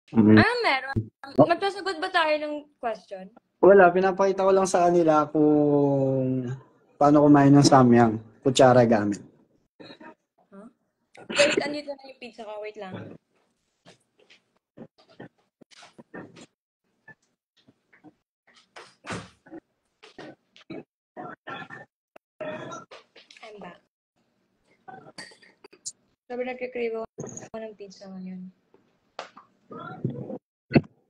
Mm. Ano meron? Magsasagot ba tayo ng question? Wala, pinapakita ko lang sa kanila kung paano kumain ng samyang. Kutsara gamit. Huh? Wait, andito na yung pizza ko. Wait lang. I'm back. Sabi nagkikrave ako ng pizza ngayon.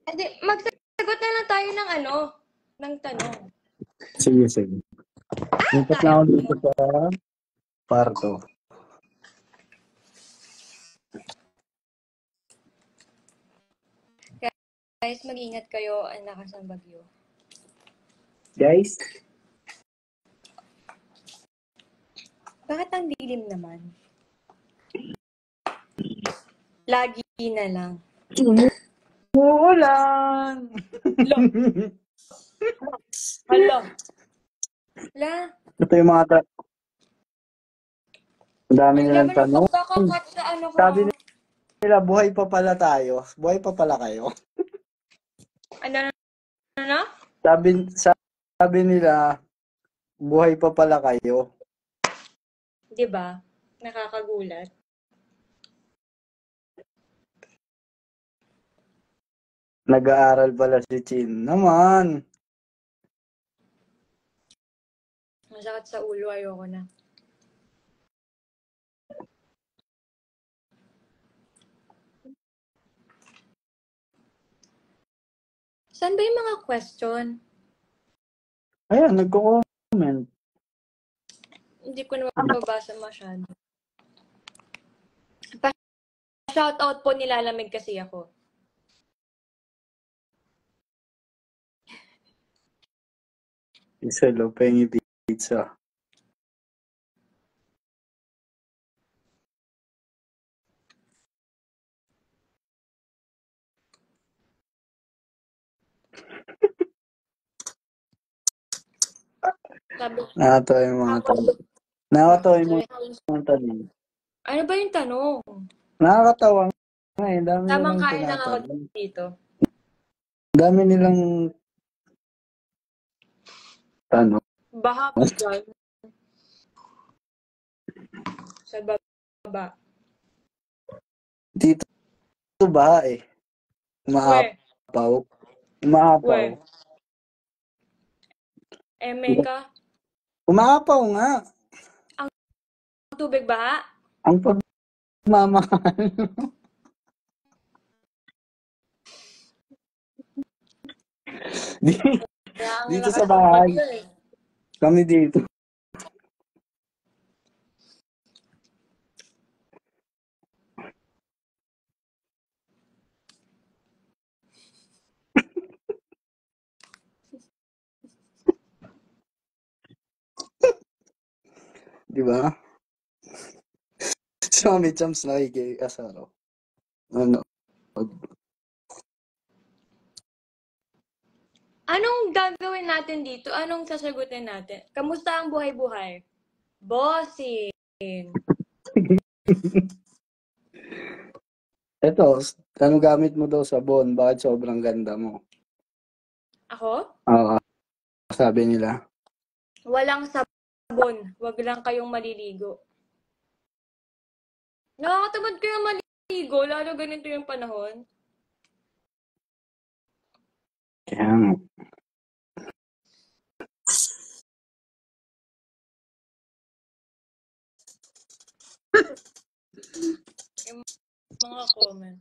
Hindi, magsasagot na lang tayo ng ng tanong. Sige, sige. Lipat lang ako dito sa parto. Guys, mag-ingat kayo. Ang lakas ng bagyo. Guys, Bakit ang dilim naman? Lagi na lang. umuulan! Hala. Hala. Ito yung mga ang dami Ang nilang dami na tanong. pagkakakat sa ano ko. Sabi nila, buhay pa pala tayo. Buhay pa pala kayo. Ano? Sabi nila, buhay pa pala kayo. Diba? Nakakagulat. Nag-aaral pala si Chin. Naman. Masakit sa ulo. Ayoko na. Saan ba yung mga question? Ayan, nagko-comment. Hindi ko na mababasa masyado. Pa-shoutout po, nilalamig kasi ako. Isa pengi pizza. Nakatawa yung mga tanong. Nakatawa yung mga tanong. Ano ba yung tanong? Nakakatawa nga eh. Dami Tamang nilang kain lang ako tinatanong. dito. Dami nilang tanong. Baha pa dyan. Sa baba. Dito ba eh? Umaapaw. Umaapaw. We. Meka. Umaapaw nga. Ang tubig baha? Ang pagmamahal. Dito sa bahay. Kami dito. Di ba? Si Mami Chams nakikiasaro. Ano? Anong gagawin natin dito? Anong sasagutin natin? Kamusta ang buhay-buhay? Bossing. Eto, ano gamit mo daw sabon? Bakit sobrang ganda mo? Ako? Oo, sabi nila. Walang sabon. Wag lang kayong maliligo. Nakakatamad kayo maligo, lalo ganito yung panahon. Kaya nga. Yung mga comment.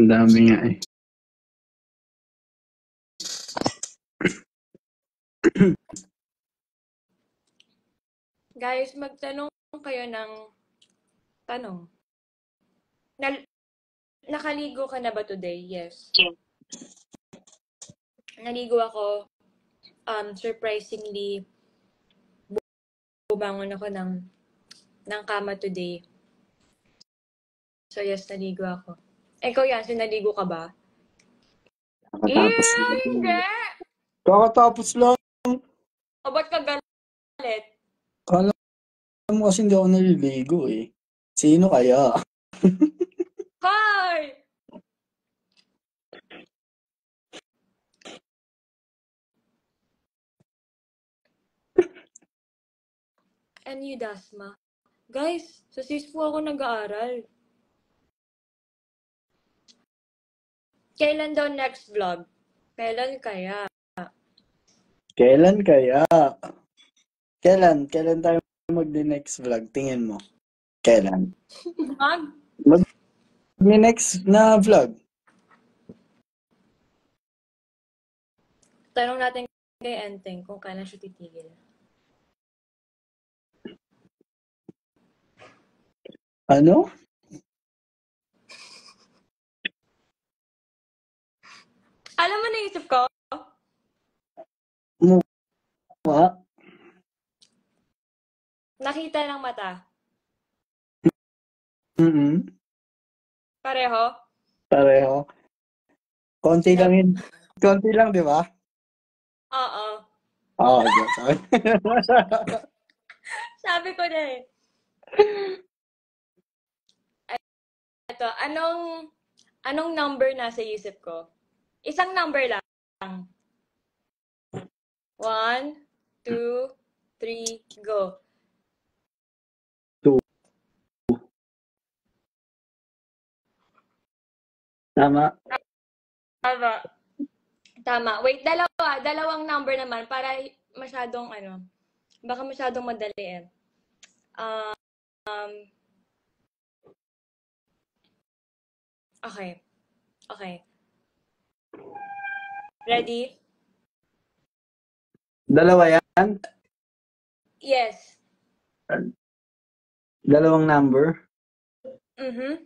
Ang dami nga eh. Guys, magtanong kayo ng tanong. Nakaligo ka na ba today? Yes. Naligo ako. Surprisingly, bumangon ako ng kama today. So yes, naligo ako. Ikaw yan, sinaligo ka ba? Kakatapos Hindi! Kakatapos lang. O ba't ka galit? Kala mo kasi hindi ako naliligo eh. Sino kaya? Hoy! And you, Dasma. Guys, sa sis po ako nag-aaral. Kailan daw next vlog? Kailan kaya? Kailan kaya? Kailan tayo mag-next vlog? Tingin mo. Kailan? Mag? Mag-next na vlog? Tanong natin kay Enteng kung kailan siya titigil. Ano? Alam mo naisip ko? Mukha? Nakita ng mata. Mm-mm. Pareho? Pareho. Konti lang yun. Konti lang, di ba? Oo. Oo, sabi. Sabi ko na eh. Ito, anong number nasa isip ko? Isang number lang. 1, 2, 3, go. 2. Tama. Tama. Wait, dalawang number naman para masyadong baka masyadong madali eh. Okay. Okay. Ready? Dalawa yan? Yes. Dalawang number? Mhm.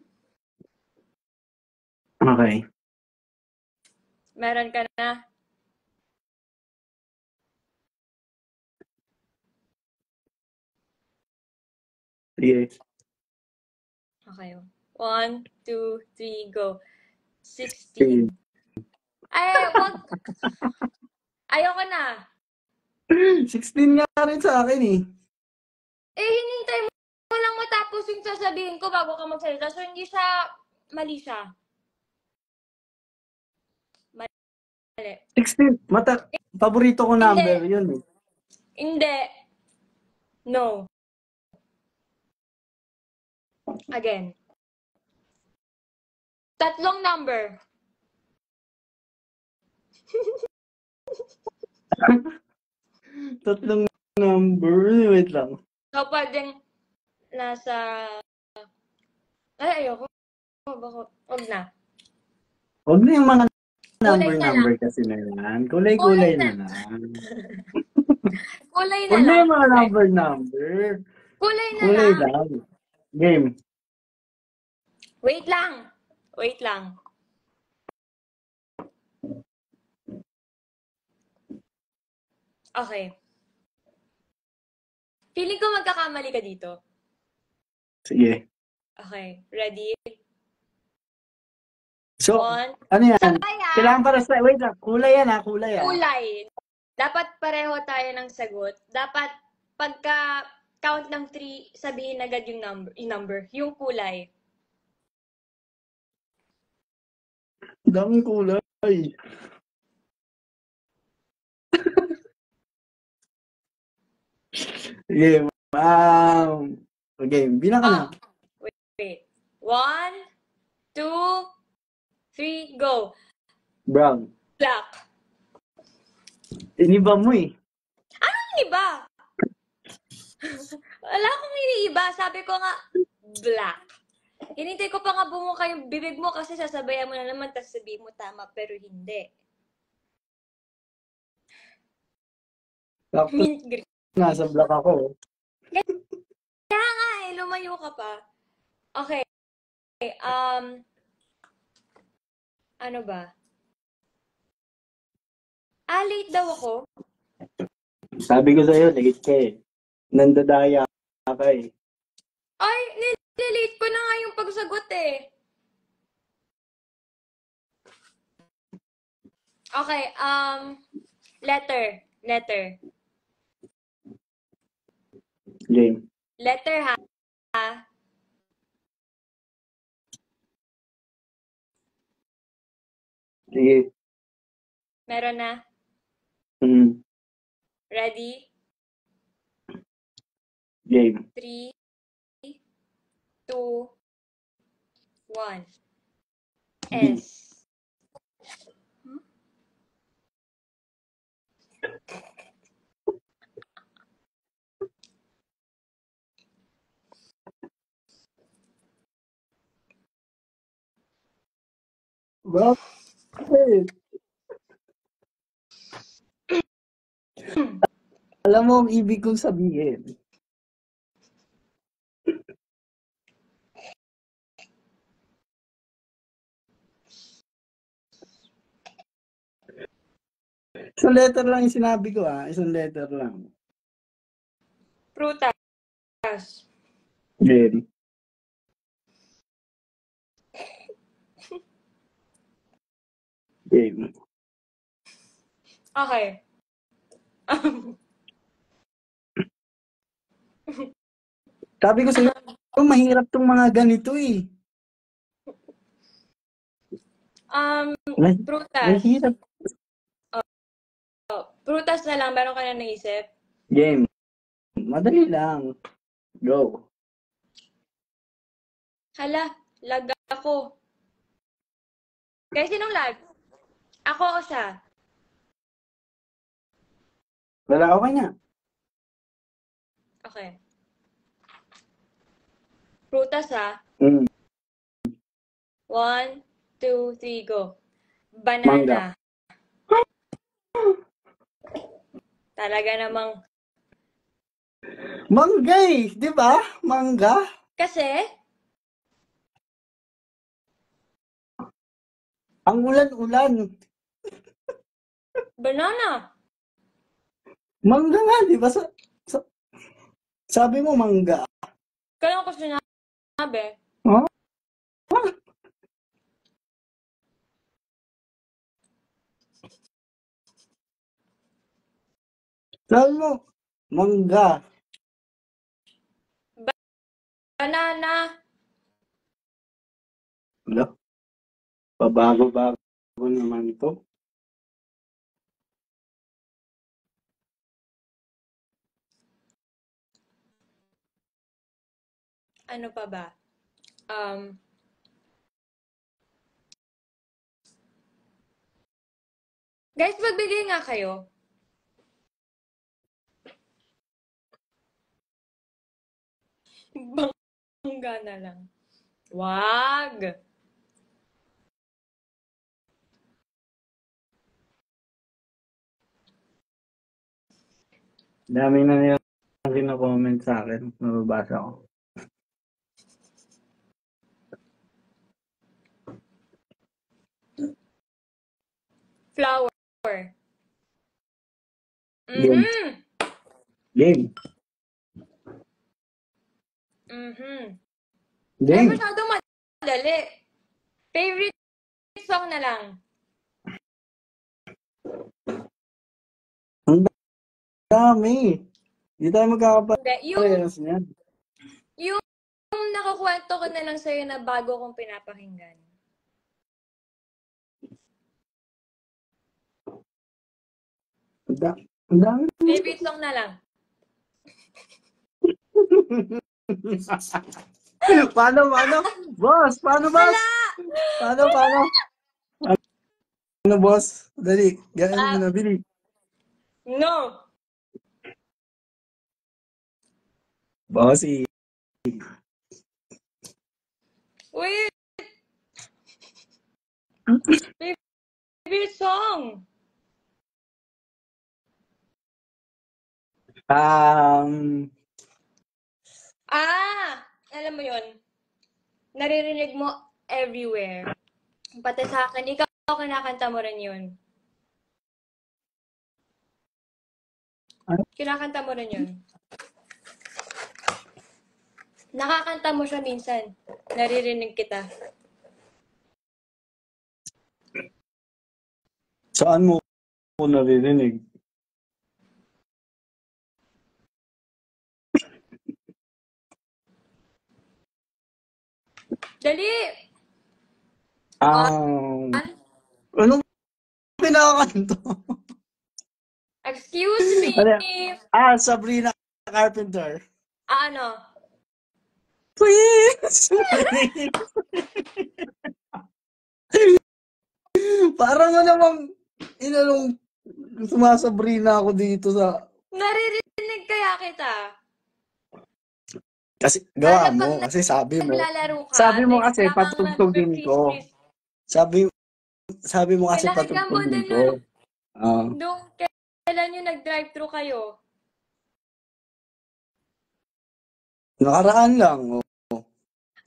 Okay. Meron ka na? Sige. Okay. 1, 2, 3, go. 16. Ay, wag. Ayoko na. 16 nga rin sa akin eh. Hinintay mo lang matapos yung sasabihin ko bago ka magsalita. So, hindi siya, mali siya. Mali. 16. Paborito ko number yun eh. Hindi. No. Again. Tatlong number. Tatlong number. Wait lang. So, pwedeng nasa... Ay, ayoko. Wag na. Huwag na yung mga Kulay na number lang. kasi na yan. Kulay-kulay na lang. Kulay na Huwag na lang. yung mga number. Kulay na Kulay lang. lang. Game. Wait lang. Wait lang. Okay. Feeling ko magkakamali ka dito. Sige. Okay. Ready? So, 1. ano yan? Sabay Kailangan para sa... Wait lang. Kulay yan ha. Kulay yan. Kulay. Dapat pareho tayo ng sagot. Dapat pagka count ng 3, sabihin agad yung number. Yung kulay. Daming kulay. Game. Game. Bilang ka na. Wait. 1, 2, 3, go. Brown. Black. Iniba mo eh. Anong iba? Wala akong iniiba. Sabi ko nga, black. Hinintay ko pa nga bumuka yung bibig mo kasi sasabayan mo na naman tapos sabihin mo tama pero hindi. Sakto Mint green. nasa black ako. Kaya nga lumayo ka pa. Okay. Ano ba? Late daw ako. Sabi ko sa'yo, late ka eh. Nandadaya ka eh. Ay, nililate ko na nga yung pagsagot eh. Okay, letter. Game. Letter ha. Sige. Meron na. Mm. Ready? Game. 3, 2, 1. B. S. Bakit? Alam mo ang ibig kong sabihin. Isang letter lang yung sinabi ko Isang letter lang. Prutas. Game. Game. Okay. Sabi ko sa'yo, mahirap tong mga ganito eh. Prutas. Mahirap. Prutas na lang. Meron ka na naisip? Game. Madali lang. Go. Hala, lag ako. Kaya sinong lag? Ako o siya? Wala ako kanya. Okay. Prutas ha. Mm. 1, 2, 3, go. Mangga. Banana. Talaga namang. Mangga eh. Di ba? Mangga. Kasi, Ang ulan-ulan. banana. Mangga nga, di ba? Sabi mo mangga. Kaya ko sinabi. Huh? Sabi mo, mangga. Banana. Wala. Pabago-bago naman to. Ano pa ba? Guys, magbigay nga kayo. Bangga na lang. Wag. Dami na nilang kino-comment sa akin. Nababasa ko. Flower. Game. Mhm. Game. Mhm. Ay, Game. masyadong madali. Favorite song na lang. Ang dami. Hindi tayo Hindi, magkakaparehas niyan. yung nakakwento ko na lang sa'yo na bago kong pinapakinggan. Ang dami. Favorite song na lang. Paano? Boss, paano, boss? Paano? Ano, boss? Dali. Gano'n mo na, bili. No. Bossy. Wait. Favorite song. Alam mo yun. Naririnig mo everywhere. Pati sa akin, ikaw kinakanta mo rin yun. Kinakanta mo rin yun. Nakakanta mo siya minsan. Naririnig kita. Saan mo naririnig? Dali! Anong kinakanta? Excuse me! Ano yan? Sabrina Carpenter. Ano? Please! Parang ano namang inalong sumasabrina ako dito sa... Naririnig kaya kita. Kasi gawa Lalo pag mo, kasi sabi mo. naglalaro ka, Sabi mo kasi bigla kang patugtugin ko. nagpe-freeze. Sabi mo kasi Pinakinggan mo patugtugin din ko. nung kailan yung nag-drive-thru kayo. Nakaraan lang.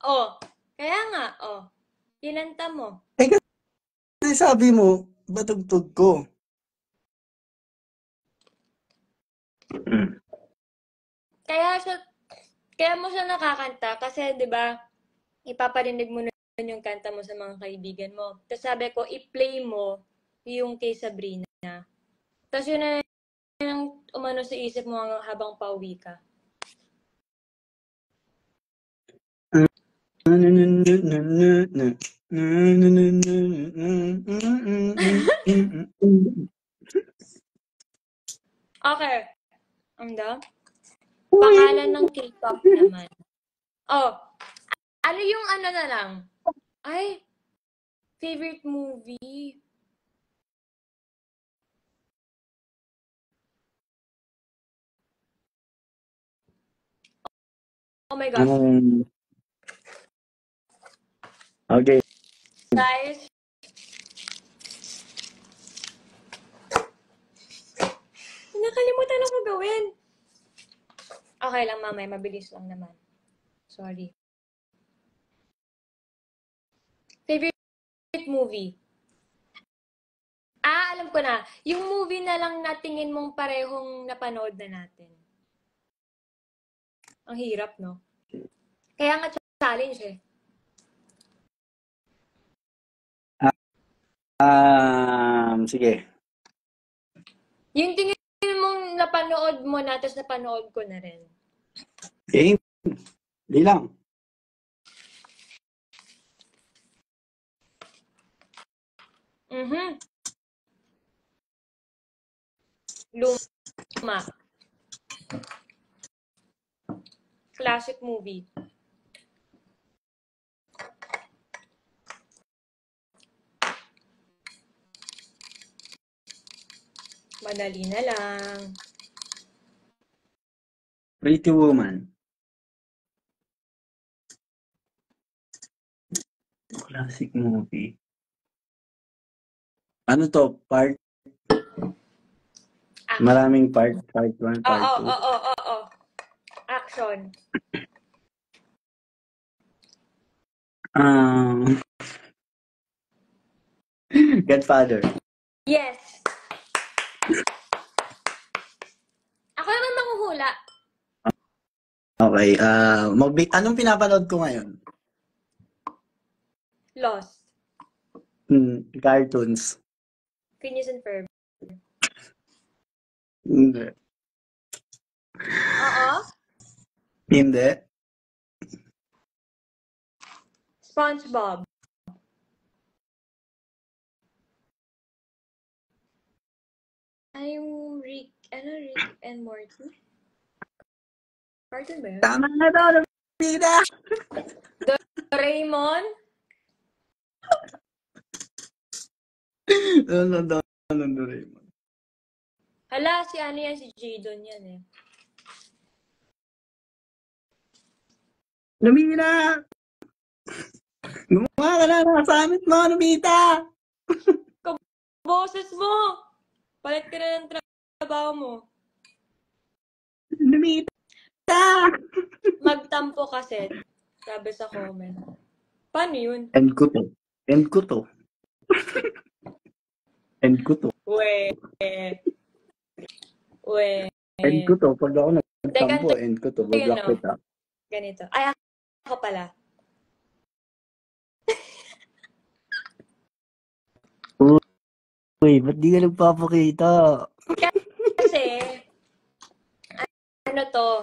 Oh, kaya nga, kinanta mo. Kasi sabi mo, patugtog ko. Kaya mo siya nakakanta kasi 'di ba? Ipaparinig mo na yung kanta mo sa mga kaibigan mo. Tapos sabi ko, i-play mo yung kay Sabrina. Tapos yun na yung umano sa isip mo habang pauwi ka. Okay. Pangalan ng K-pop naman. Ano yung ano na lang? Ay, favorite movie. Oh my gosh. Okay. Guys, nakalimutan ako gawin. Okay lang, mamay. Mabilis lang naman. Sorry. Favorite movie? Alam ko na. Yung movie na lang na tingin mong parehong napanood na natin. Ang hirap, no? Kaya nga challenge eh. Sige. Yung tingin mong napanood mo na, tapos napanood ko na rin. Okay. Di lang. Luma. Classic movie. Madali na lang. Pretty Woman. Classic movie. Ano to? Part? Action. Maraming part. Part 1, part 2. Oo. Action. Godfather. Yes. Ako naman manghuhula. Okay. Anong pinapanood ko ngayon? Lost. Cartoons. Phineas and Ferb. Hindi. Oo. Hindi. SpongeBob. Ay, yung Rick and Morty? Cartoon ba yun? Tama na daw, Nabida! Doraemon? Ano daw, Doraemon? Hala, si Jadon yan eh. Nabida! Gumawa ka na ng assignment mo, Nabida! Boses mo! Palit ka na ng trabaho mo. Nabida! Magtampo kasi. Sabi sa comment. Paano yun? End ko to. End ko to. We. End ko to. Pag ako nagtampo, end ko to. Bablock kita. Ganito. Ay, ako pala. Uy, ba't di ka nagpapakita? Kasi,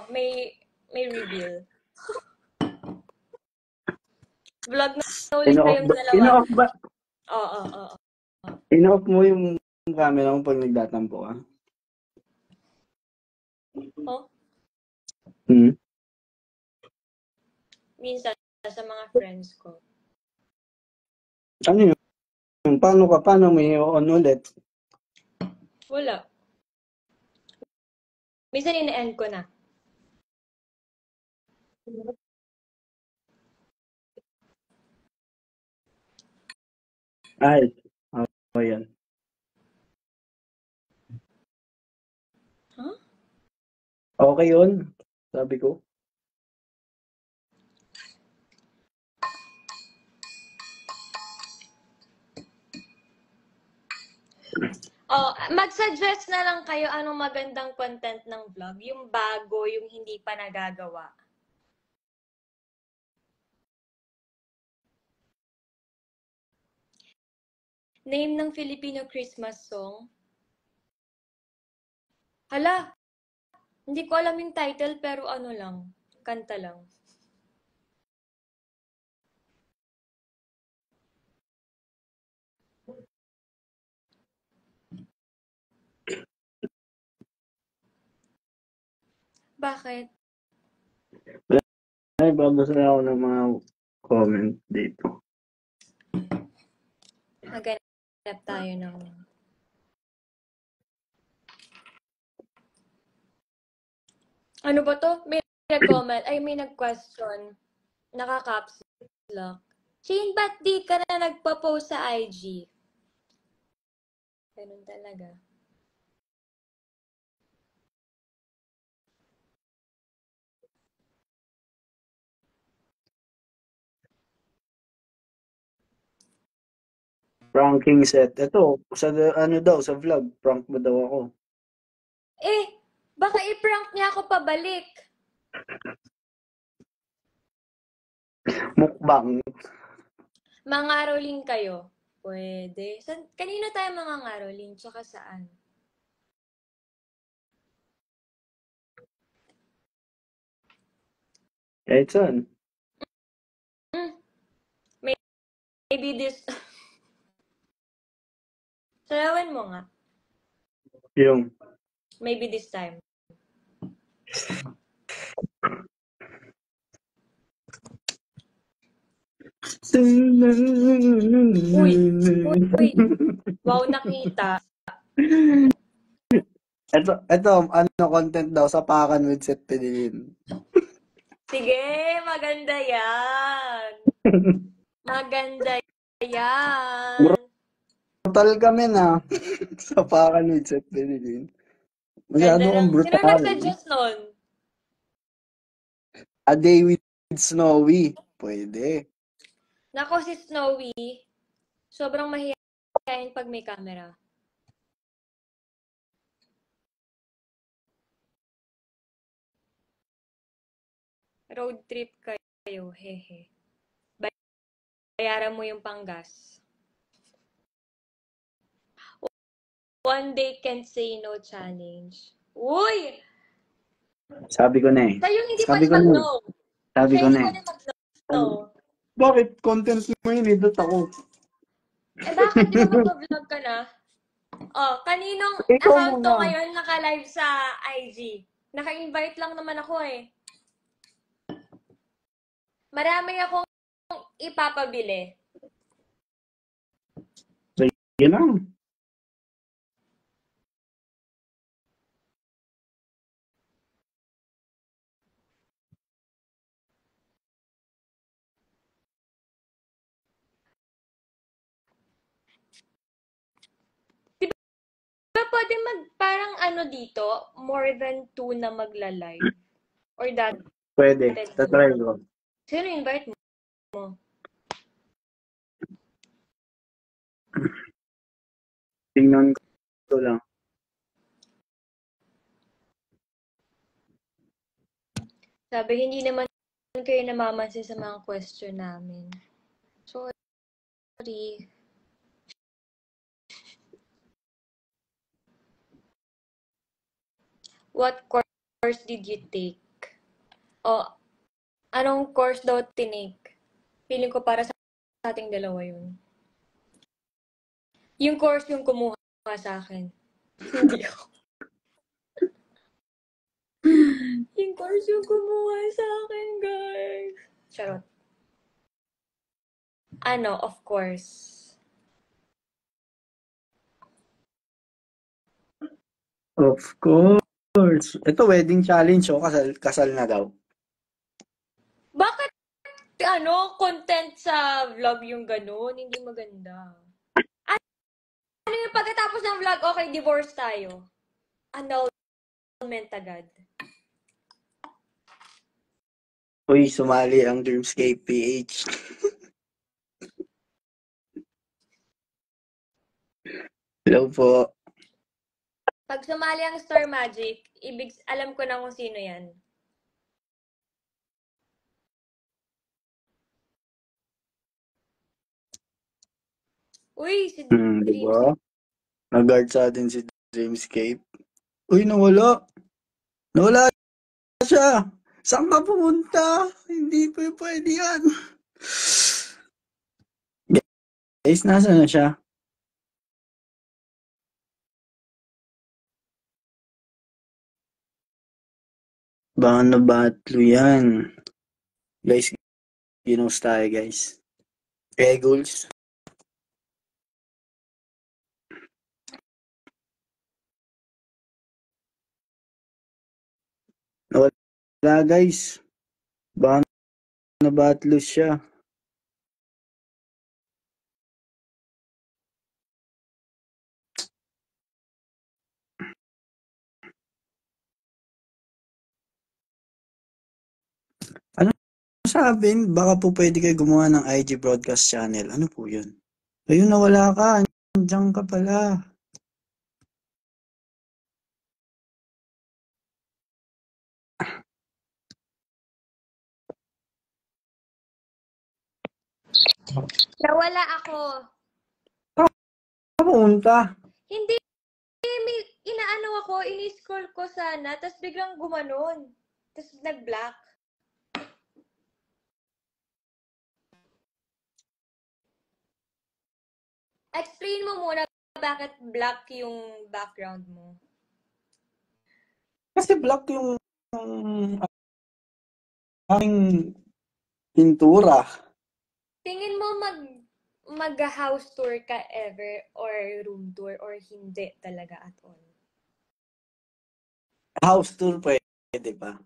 may reveal. Vlog na ulit kayong dalawa. Ino-off ba? Oo. Ino-off mo yung camera mo pag nagtatampo ka? Oh, Hmm? minsan sa mga friends ko. Ano yun? Paano may on ulit? Wala. Minsan ina-end ko na. Ay, yan. Huh? Okay yun, sabi ko. Oh, mag-suggest na lang kayo anong magandang content ng vlog. Yung bago, yung hindi pa nagagawa. Name ng Filipino Christmas song? Hala, hindi ko alam yung title pero ano lang, kanta lang. Bakit? Ay, babasa ako ng mga comment dito. Maghanap tayo ng... Ano ba to? May nag-comment, ay may nag-question. Naka-caps lock. Shane, ba't di ka na nagpa-post sa IG? Ganun talaga. Pranking set. Ito, sa vlog, prank mo daw ako. Eh, baka i-prank niya ako pabalik. Mukbang. Mangaroling kayo. Pwede. Kanino tayo mangangaroling? Tsaka saan? Kahit saan. Maybe this... Sayawan mo nga. Yung. Maybe this time. Uy! Wow, nakita. Ito, content daw, sapakan with Seth Pedilin. Sige, maganda yan. Maganda yan. Brutal kami na. Sapakan with Seth Pedilin. Masyado Ganda kang ng... Sino brutal. nag-suggest nun? A day with Snowy. Pwede. Nako si Snowy, sobrang mahihayin pag may camera. Road trip kayo, hehe. Bayaran mo yung panggas. One day can't say no challenge. Uy! Sabi ko na eh. Sa'yo hindi Sabi pwede ko na eh. mag-no. Sabi Sa'yo ko hindi na eh. pwede mag-no. Bakit? Content mo yun eh. Dot ako. Eh bakit? Di ba mag-vlog ka na? Oh, kaninong Ikaw account to muna. ngayon naka-live sa IG? Naka-invite lang naman ako eh. Marami akong ipapabili. Sige lang. Pero pwede parang ano dito, more than 2 na magla-live? Or dati? Pwede. Tatry ko. Sino invite mo? Tingnan ko lang. Sabi, hindi naman kayo namamansin sa mga question namin. Sorry. What course did you take? O, anong course daw tinake? Feeling ko para sa ating dalawa yun. Yung course yung kumuha sa akin. Hindi ako. Yung course yung kumuha sa akin, guys. Charot. Ano, of course. Of course. Ito, wedding challenge, oh. Kasal na daw. Bakit, content sa vlog yung ganun? Hindi maganda. Ano yung pagkatapos ng vlog, okay, divorce tayo. Annulment agad. Uy, sumali ang Dreamscape PH. Hello po. Pag sumali ang Star Magic, alam ko na kung sino yan. Uy, si Dreams. Diba? Nag-guard sa atin si Dreamscape. Uy, nawala. Nawala siya. Saan ka pumunta? Hindi pa pwede yan. Guys, nasa na siya? Baka nabatlo yan. Guys, ginos tayo guys. Goals. Nawala guys. Baka nabatlo siya. Ano sabi? Baka po pwede kayo gumawa ng IG broadcast channel. Ano po yun? Ayun, nawala ka. Andiyan ka pala. Nawala ako. Pumunta. Hindi, may inaano ako, ini-scroll ko sana, tapos biglang gumanon. Tapos nag-black. Explain mo muna bakit black yung background mo. Kasi black yung aming pintura. Tingin mo mag-house tour ka ever or room tour or hindi talaga at all? House tour pwede pa.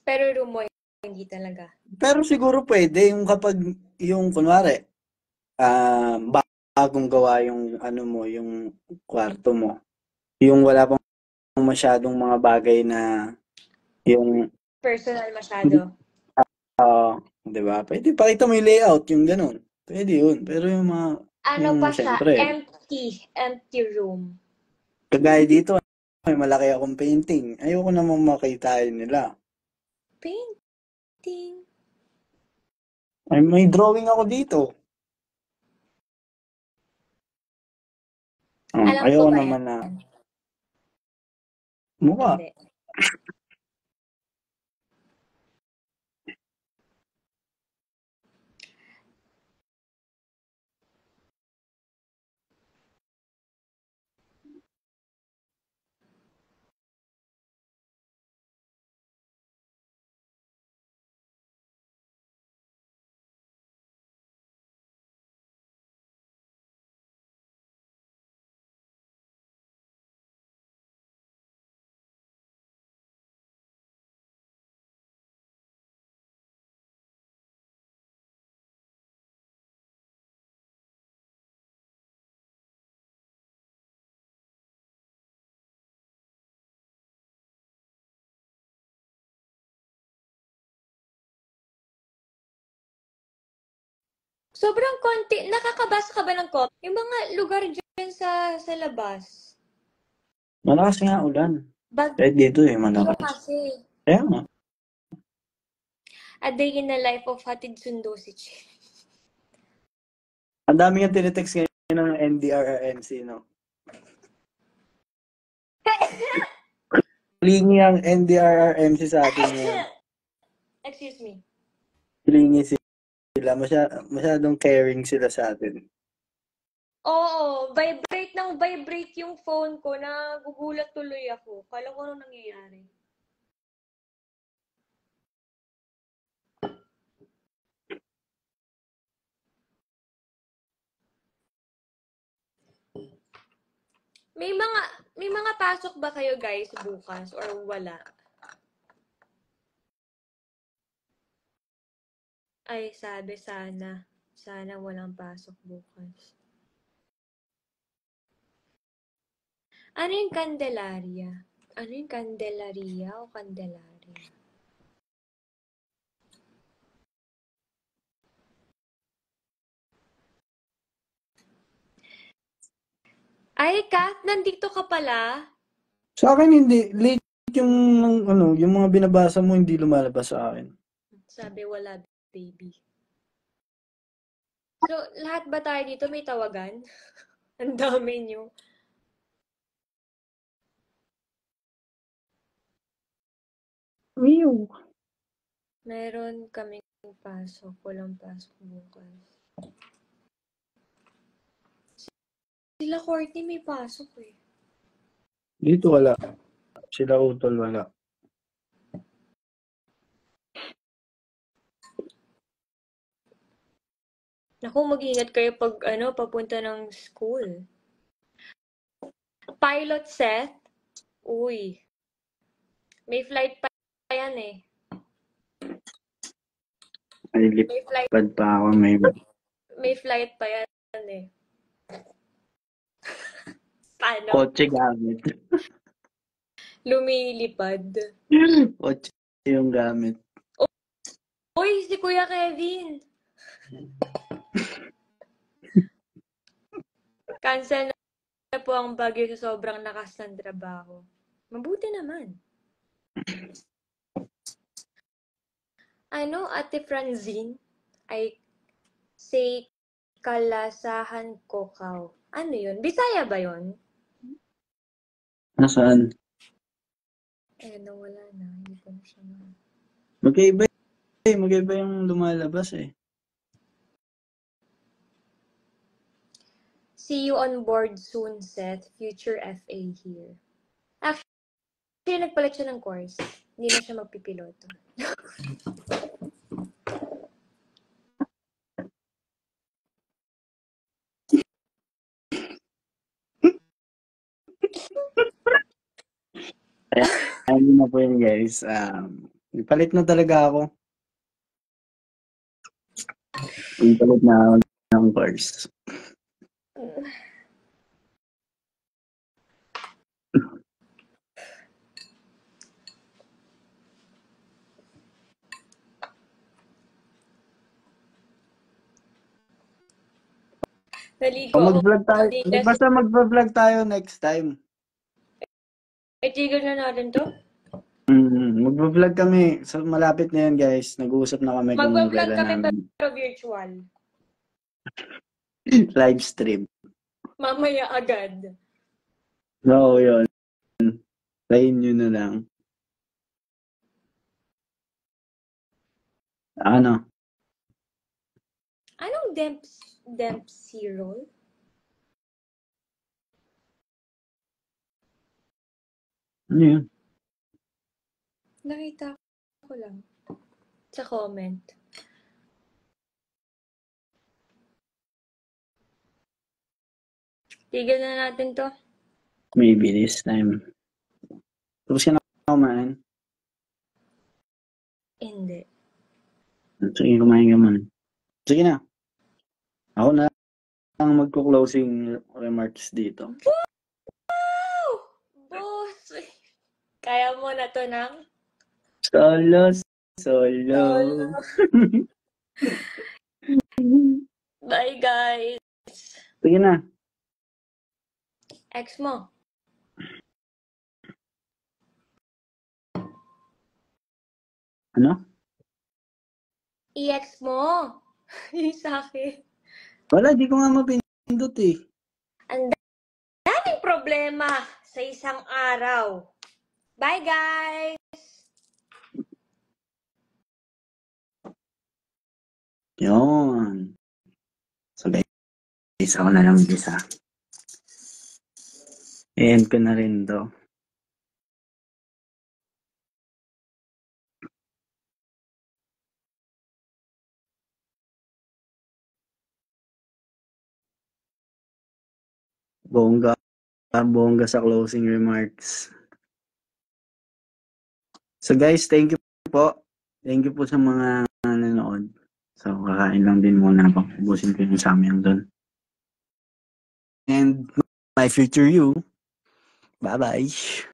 Pero room mo, hindi talaga. Pero siguro pwede yung kapag yung kunwari bagong gawa yung ano mo, yung kwarto mo. Yung wala pang masyadong mga bagay na yung Personal masyado. 'di ba? Pwede pakita mo yung layout, yung ganun. Pwede yun. Pero yung mga Ano yung pa siya? syempre, Empty room. kagaya dito, may malaki akong painting. Ayoko namang makitain nila. Painting. Ay, may drawing ako dito. Alam ko Ayoko ba naman yan? na mukha. Hindi. Sobrang konti. Nakakabasa ka ba ng comment? Yung mga lugar dyan sa labas. Malakas nga ulan. Bagyo Kahit dito malakas. kasi. Kaya nga. A day in the life of Hatid Sundo si Che. Ang dami nga tinitext ngayon ng NDRRMC, no? Lingi ang NDRRMC sa atin ngayon. Excuse me. Lingi sila. Masyadong caring sila sa atin. Oo, vibrate ng vibrate yung phone ko. Nagugulat tuloy ako. Kala ko ano nangyayari. May mga pasok ba kayo guys bukas or wala? Ay, sabi sana. Sana walang pasok bukas. Ano yung Candelaria? Ano yung Candelaria o Candelaria? Ay, Kat, nandito ka pala? Sa akin hindi. Late yung mga binabasa mo hindi lumalabas sa akin. Sabi wala, baby. So, lahat ba tayo dito may tawagan? Ang dami nyo. Mew. Meron kaming pasok. Walang pasok bukas. Sila Courtney may pasok eh. Dito wala. Sila Utol wala. Naku, mag-ingat kayo pag papunta ng school. Pilot Seth? Uy. May flight pa yan eh. May lipad pa ako. May flight pa yan eh. Paano? Kotse gamit. Lumilipad. Kotse yung gamit. Uy, si Kuya Kevin! Cancel na po ang bagyo sa sobrang lakas ng trabaho. Mabuti naman. Ate Franzine? Ay, say kalasahan ko kaw. Ano yun? Bisaya ba yun? Nasaan? Nawala na. Hindi ko na siya na. Magkaiba yung lumalabas eh. See you on board soon, Seth. Future FA here. Actually, nagpalit siya ng course. Hindi na siya magpipiloto. Ano na po yun guys. Ipalit na talaga ako. Ipalit na ako ng course. Naligo O ako. mag-vlog tayo. Basta mag-vlog tayo next time. Itigil na natin to? Mag-vlog kami. So, malapit na yan guys. Nag-uusap na kami kung Mag-vlog kailan kami namin. pero virtual. Live stream. Mamaya agad. Oo, yun. Tayin nyo na lang. Ano? Anong Dempsey roll? Ano yun? Nakita ko lang. Sa comment. Tigil na natin to. Maybe this time. Tapos ka na kumain? Hindi. Sige, kumain ka man. Sige na. Ako na ang magko-closing remarks dito. Wow! Boss! Kaya mo na to ng? Solo. Solo. Bye, guys. Sige na. Ex mo. Ano? I-ex mo. Yung sa akin. Wala, di ko nga mapindot eh. Ang daming problema sa isang araw. Bye, guys! Yun. So guys, ako na lang isa. I-end ko na rin to. Bongga sa closing remarks. So guys, thank you po. Thank you po sa mga nanonood. So kakain lang din muna ako. Ubusin ko yung samyang doon. And my future you. Bye-bye.